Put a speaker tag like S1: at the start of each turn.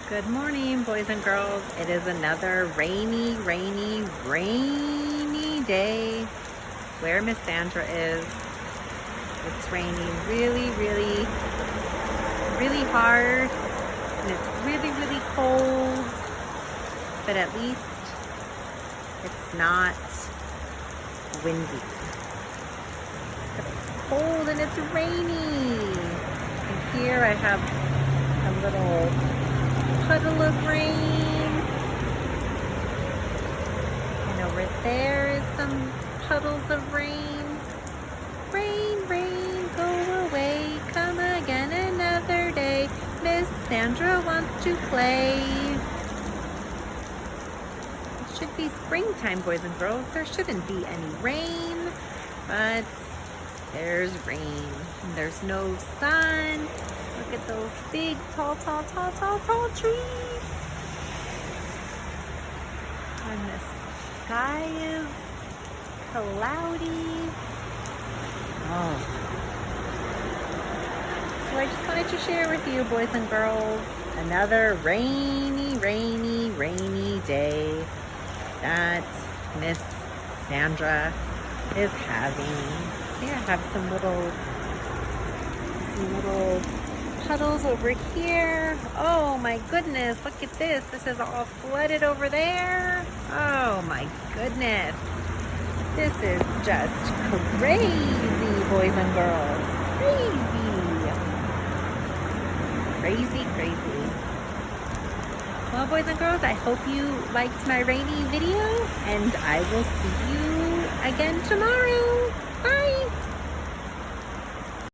S1: Good morning, boys and girls. It is another rainy day where Miss Sandra is. It's raining really hard, and it's really cold, but at least it's not windy. But it's cold and it's rainy. And here I have a little puddle of rain, and over there is some puddles of rain. Rain, go away, come again another day. Miss Sandra wants to play. It should be springtime, boys and girls. There shouldn't be any rain, but there's rain. And there's no sun. Look at those big, tall trees. And the sky is cloudy. Oh. So I just wanted to share with you, boys and girls, another rainy day that Miss Sandra is having. See, I have some little puddles over here. Oh my goodness, look at this. This is all flooded over there. Oh my goodness. This is just crazy, boys and girls. Crazy. Well, boys and girls, I hope you liked my rainy video, and I will see you again tomorrow.